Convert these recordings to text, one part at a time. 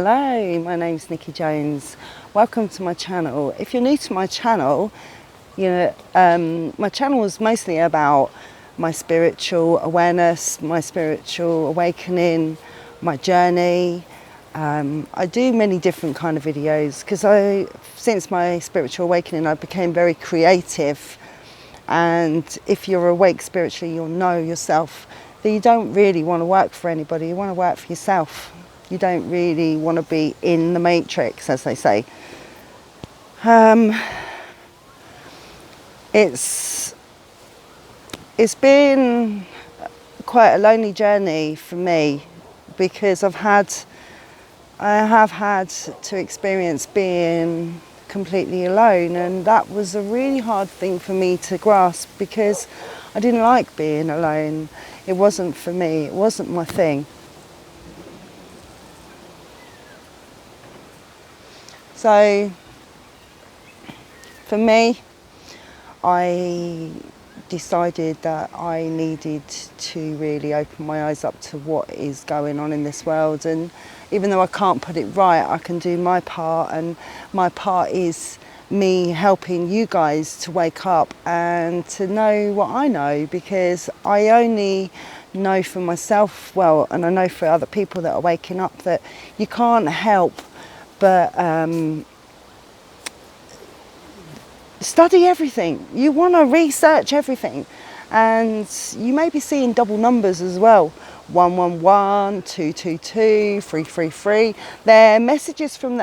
Hello, my name's Nikki Jones. Welcome to my channel. If you're new to my channel, my channel is mostly about my spiritual awareness, my spiritual awakening, my journey. I do many different kind of videos because since my spiritual awakening, I became very creative. And if you're awake spiritually, you'll know yourself that you don't really want to work for anybody. You want to work for yourself. You don't really want to be in the matrix, as they say. It's been quite a lonely journey for me because I have had to experience being completely alone, and that was a really hard thing for me to grasp because I didn't like being alone. It wasn't for me, it wasn't my thing. So for me, I decided that I needed to really open my eyes up to what is going on in this world, and even though I can't put it right, I can do my part, and my part is me helping you guys to wake up and to know what I know, because I only know for myself, well, and I know for other people that are waking up, that you can't help but study everything. You want to research everything, and you may be seeing double numbers as well. 111, 222, 333. They're messages from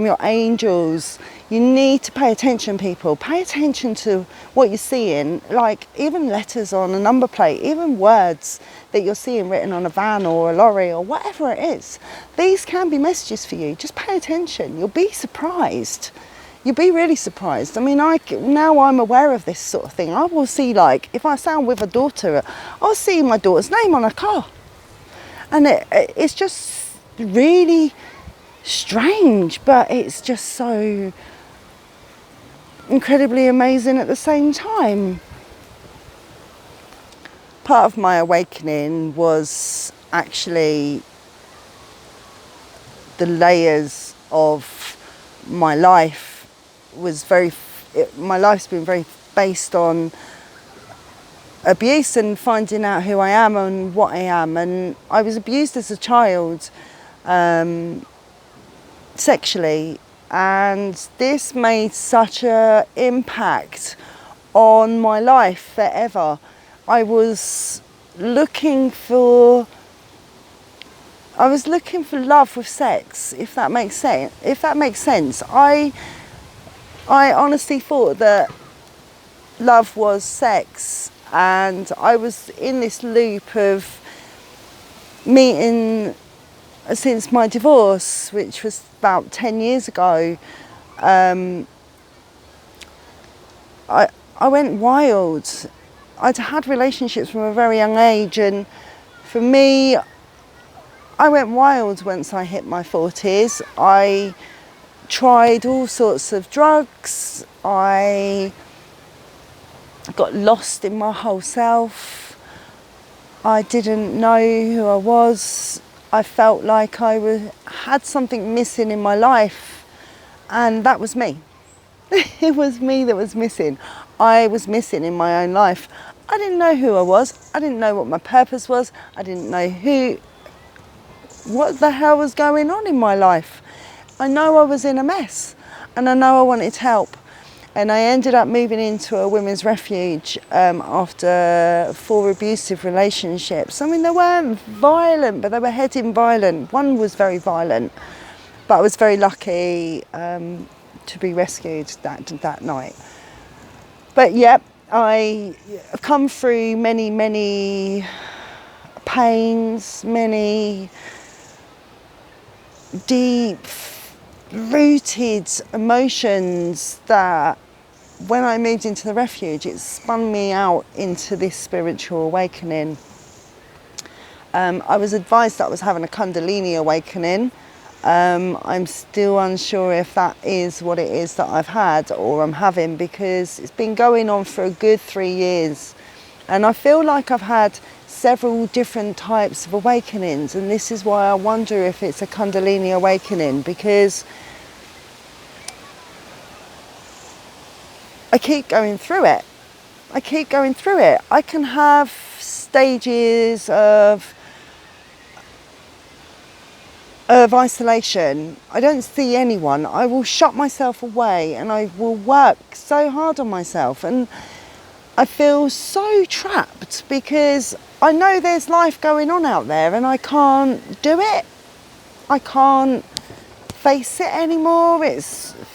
your angels. You need to pay attention, people. Pay attention to what you're seeing, like even letters on a number plate, even words that you're seeing written on a van or a lorry or whatever it is. These can be messages for you. Just pay attention. You'll be surprised. You'll be really surprised. I mean, now I'm aware of this sort of thing. I will see, like, if I sound with a daughter, I'll see my daughter's name on a car. And it's just really strange, but it's just so incredibly amazing at the same time. Part of my awakening was actually the layers of my life. My life's been very based on abuse and finding out who I am and what I am. And I was abused as a child, sexually, and this made such an impact on my life forever. I was looking for love with sex, if that makes sense. I honestly thought that love was sex, and I was in this loop of meeting since my divorce, which was about 10 years ago. I went wild. I'd had relationships from a very young age, and for me, I went wild once I hit my 40s. I tried all sorts of drugs. I got lost in my whole self. I didn't know who I was. I felt like I had something missing in my life, and that was me. It was me that was missing. I was missing in my own life. I didn't know who I was. I didn't know what my purpose was. I didn't know what the hell was going on in my life. I know I was in a mess, and I know I wanted help. And I ended up moving into a women's refuge after 4 abusive relationships. I mean, they weren't violent, but they were heading violent. One was very violent, but I was very lucky to be rescued that night. But yeah, I've come through many pains, many deep rooted emotions that when I moved into the refuge, it spun me out into this spiritual awakening. I was advised that I was having a Kundallini awakening. I'm still unsure if that is what it is that I've had or I'm having, because it's been going on for a good 3 years. And I feel like I've had several different types of awakenings, and this is why I wonder if it's a Kundalini awakening, because I keep going through it. I can have stages of isolation. I don't see anyone. I will shut myself away and I will work so hard on myself, and I feel so trapped because I know there's life going on out there and I can't do it. I can't face it anymore.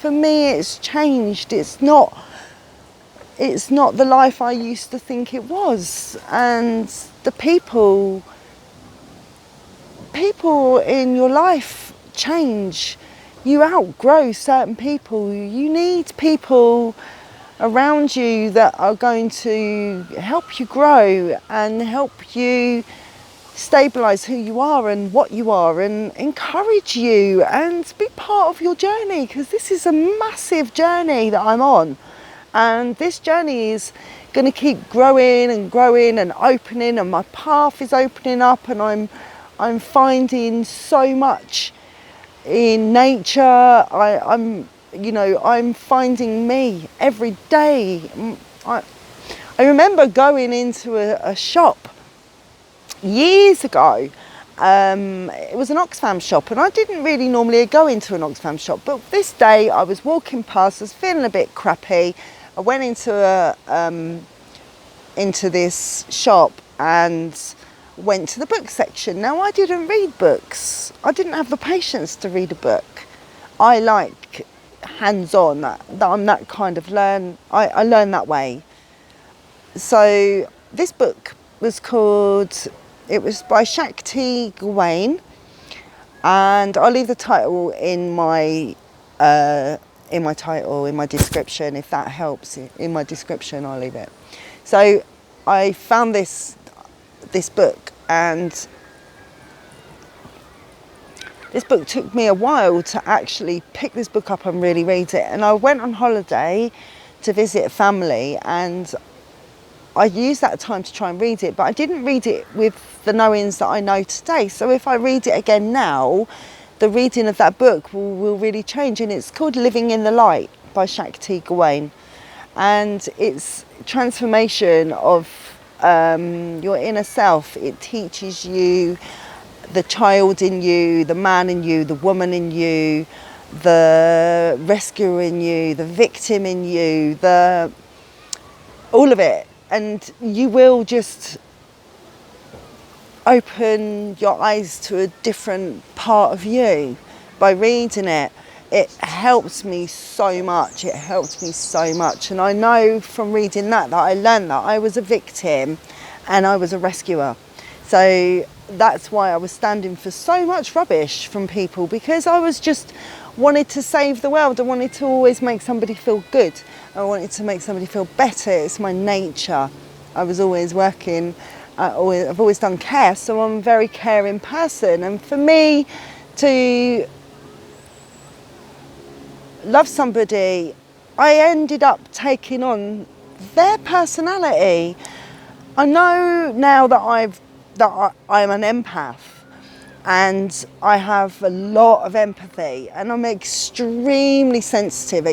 For me, it's changed. It's not the life I used to think it was. And the people in your life change. You outgrow certain people. You need people around you that are going to help you grow and help you stabilize who you are and what you are, and encourage you and be part of your journey, because this is a massive journey that I'm on, and this journey is going to keep growing and opening, and my path is opening up, and I'm finding so much in nature. I'm finding me every day. I remember going into a shop years ago. It was an Oxfam shop, and I didn't really normally go into an Oxfam shop, but this day I was walking past, I was feeling a bit crappy. I went into this shop and went to the book section. Now, I didn't read books. I didn't have the patience to read a book. I like hands-on, that I'm that kind of I learn that way. So this book was it was by Shakti-Gawain, and I'll leave the title in my description, if that helps. In my description, I'll leave it. So I found this book, and this book took me a while to actually pick this book up and really read it. And I went on holiday to visit a family, and I used that time to try and read it, but I didn't read it with the knowings that I know today. So if I read it again now, the reading of that book will really change. And it's called Living in the Light by Shakti-Gawain. And it's transformation of your inner self. It teaches you the child in you, the man in you, the woman in you, the rescuer in you, the victim in you, all of it. And you will just open your eyes to a different part of you by reading it. It helps me so much. And I know from reading that I learned that I was a victim and I was a rescuer. So that's why I was standing for so much rubbish from people, because I was just wanted to save the world. I wanted to always make somebody feel good. I wanted to make somebody feel better. It's my nature. I was always working. I've always done care, so I'm a very caring person. And for me to love somebody, I ended up taking on their personality. I know now that I'm an empath, and I have a lot of empathy, and I'm extremely sensitive.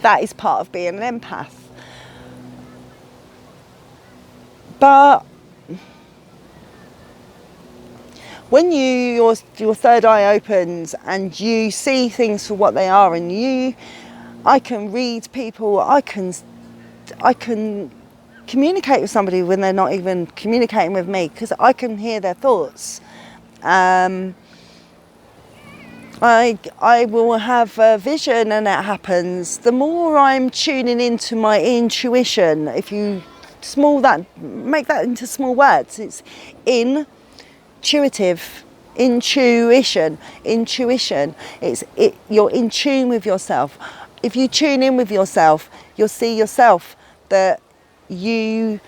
That is part of being an empath. But when your third eye opens and you see things for what they are, and I can read people, I can communicate with somebody when they're not even communicating with me, because I can hear their thoughts. I will have a vision, and it happens. The more I'm tuning into my intuition, if you make that into small words, it's intuitive. Intuition. You're in tune with yourself. If you tune in with yourself, you'll see yourself that you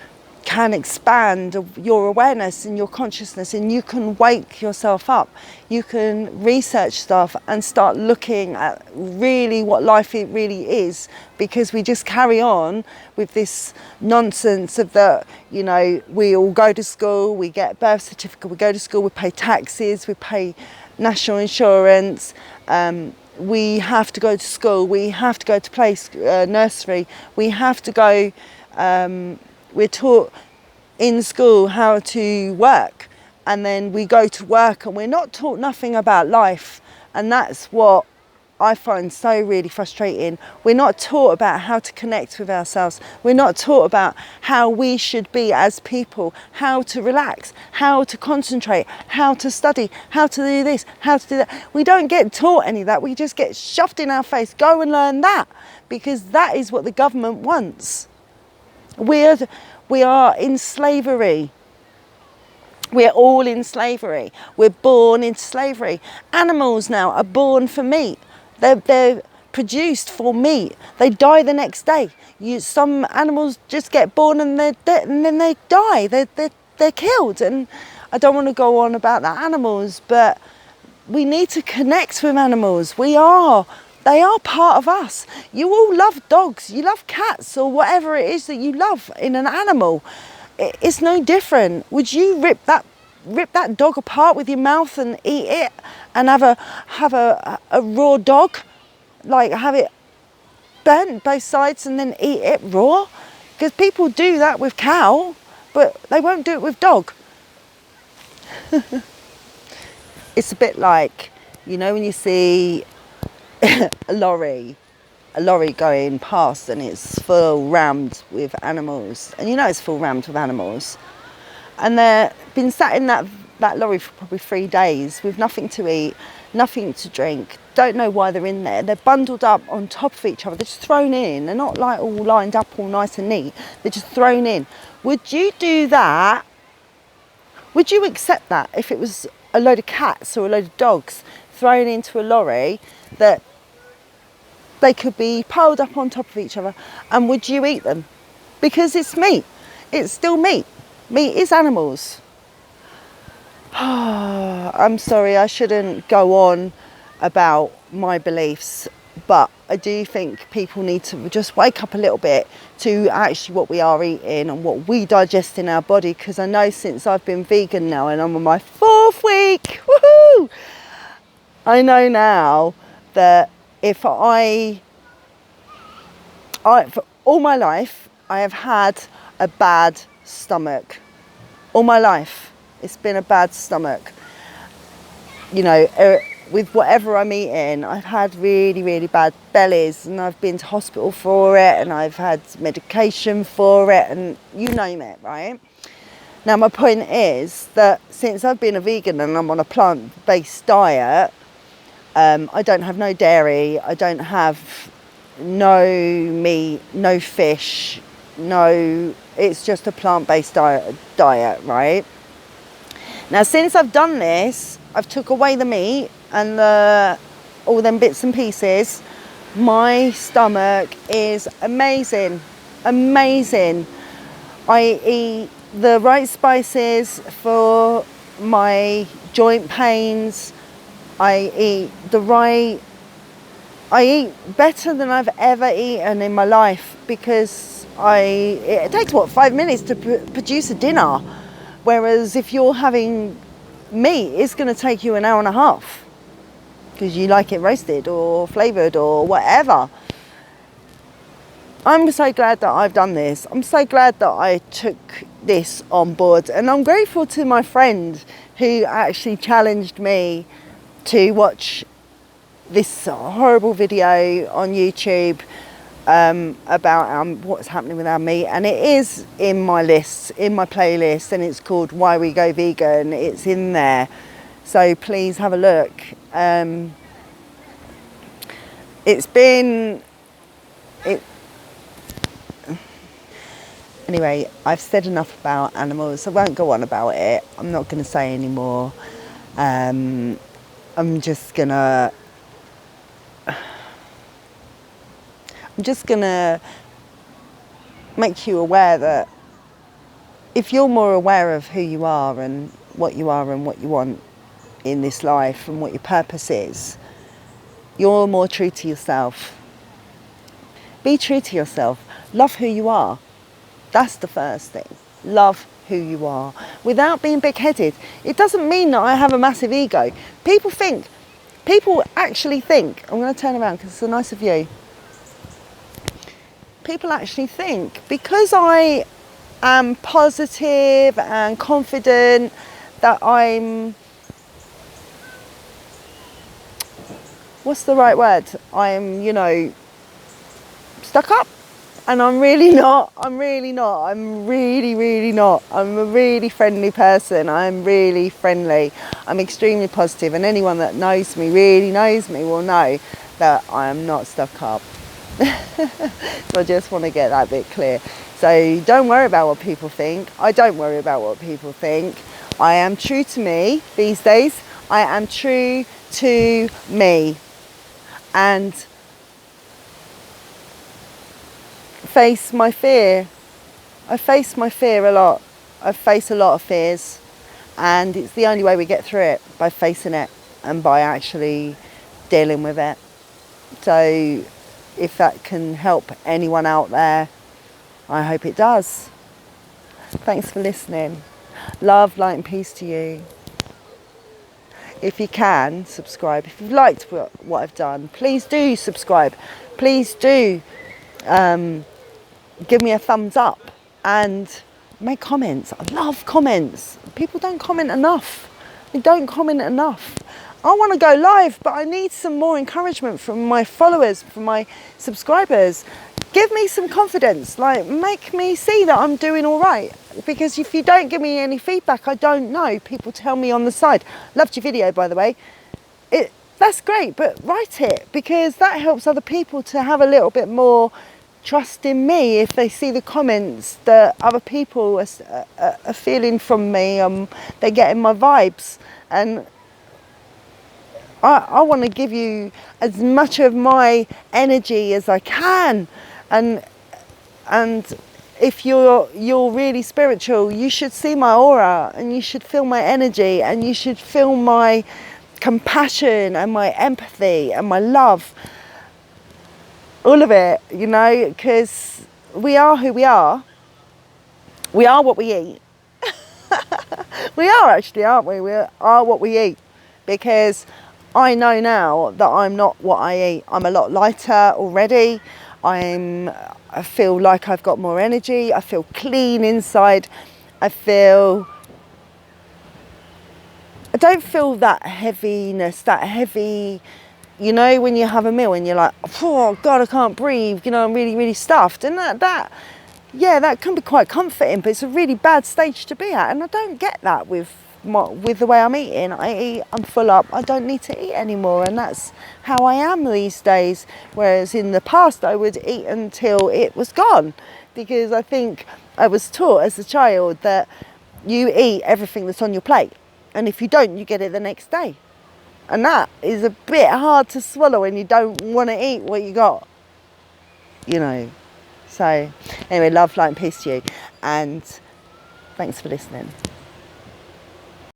can expand your awareness and your consciousness, and you can wake yourself up. You can research stuff and start looking at really what life it really is, because we just carry on with this nonsense of that, you know, we all go to school, we get a birth certificate, we go to school, we pay taxes, we pay national insurance, we have to go to school, we have to go to nursery, we have to go, we're taught in school how to work, and then we go to work and we're not taught nothing about life. And that's what I find so really frustrating. We're not taught about how to connect with ourselves. We're not taught about how we should be as people, how to relax, how to concentrate, how to study, how to do this, how to do that. We don't get taught any of that. We just get shoved in our face, go and learn that, because that is what the government wants. We are in slavery. We're all in slavery. We're born into slavery. Animals now are born for meat. They're produced for meat. They die the next day. Some animals just get born and they're dead, and then they die. They're killed. And I don't want to go on about the animals, but we need to connect with animals. They are part of us. You all love dogs, you love cats, or whatever it is that you love in an animal. It's no different. Would you rip that dog apart with your mouth and eat it, and have a raw dog, like have it burnt both sides and then eat it raw? Because people do that with cow, but they won't do it with dog. It's a bit like, you know, when you see a lorry going past and it's full rammed with animals, and you know it's full rammed with animals, and they've been sat in that lorry for probably 3 days with nothing to eat, nothing to drink, don't know why they're in there. They're bundled up on top of each other, they're just thrown in. They're not like all lined up all nice and neat, they're just thrown in. Would you do that? Would you accept that if it was a load of cats or a load of dogs thrown into a lorry that they could be piled up on top of each other, and would you eat them? Because it's meat. It's still meat. Meat is animals. I'm sorry, I shouldn't go on about my beliefs, but I do think people need to just wake up a little bit to actually what we are eating and what we digest in our body. Because I know since I've been vegan now and I'm on my 4th week, woohoo! I know now that if for all my life, I have had a bad stomach. All my life, it's been a bad stomach. You know, with whatever I'm eating, I've had really, really bad bellies, and I've been to hospital for it, and I've had medication for it, and you name it, right? Now, my point is that since I've been a vegan and I'm on a plant-based diet, I don't have no dairy, I don't have no meat, no fish, it's just a plant-based diet, right? Now, since I've done this, I've took away the meat and all them bits and pieces. My stomach is amazing, amazing. I eat the right spices for my joint pains. I eat better than I've ever eaten in my life, because it takes 5 minutes to produce a dinner, whereas if you're having meat, it's going to take you an hour and a half because you like it roasted or flavoured or whatever. I'm so glad that I've done this. I'm so glad that I took this on board, and I'm grateful to my friend who actually challenged me to watch this horrible video on YouTube about what's happening with our meat, and it is in my list, in my playlist, and it's called Why We Go Vegan. It's in there, so please have a look. Anyway, I've said enough about animals. I won't go on about it. I'm not going to say any more. I'm just gonna make you aware that if you're more aware of who you are and what you want in this life and what your purpose is, you're more true to yourself. Be true to yourself. Love who you are. That's the first thing. Love who you are without being big-headed. It doesn't mean that I have a massive ego. People actually think, I'm going to turn around because it's a nicer view. People actually think because I am positive and confident that I'm, what's the right word? I'm, stuck up. And I'm really not. I'm really not. I'm a really friendly person. I'm really friendly. I'm extremely positive, and anyone that knows me, really knows me, will know that I am not stuck up. So I just want to get that bit clear. So don't worry about what people think. I don't worry about what people think. I am true to me these days. I am true to me. And face my fear. I face my fear a lot. I face a lot of fears, and it's the only way we get through it, by facing it and by actually dealing with it. So if that can help anyone out there, I hope it does. Thanks for listening. Love, light and peace to you. If you can, subscribe. If you've liked what I've done, please do subscribe. Please do give me a thumbs up and make comments. I love comments. People don't comment enough. They don't comment enough. I want to go live, but I need some more encouragement from my followers, from my subscribers. Give me some confidence, make me see that I'm doing all right. Because if you don't give me any feedback, I don't know. People tell me on the side, loved your video, by the way. That's great, but write it, because that helps other people to have a little bit more trust in me if they see the comments that other people are feeling from me. They're getting my vibes, and I want to give you as much of my energy as I can. And if you're really spiritual, you should see my aura, and you should feel my energy, and you should feel my compassion and my empathy and my love. All of it, because we are who we are. We are what we eat. We are actually, aren't we? We are what we eat. Because I know now that I'm not what I eat. I'm a lot lighter already. I feel like I've got more energy. I feel clean inside. I don't feel that heaviness, that heavy. When you have a meal and you're like, oh God, I can't breathe, I'm really, really stuffed. And that can be quite comforting, but it's a really bad stage to be at. And I don't get that with the way I'm eating. I'm full up, I don't need to eat anymore. And that's how I am these days. Whereas in the past, I would eat until it was gone. Because I think I was taught as a child that you eat everything that's on your plate. And if you don't, you get it the next day. And that is a bit hard to swallow when you don't want to eat what you got, So, anyway, love, light and peace to you. And thanks for listening.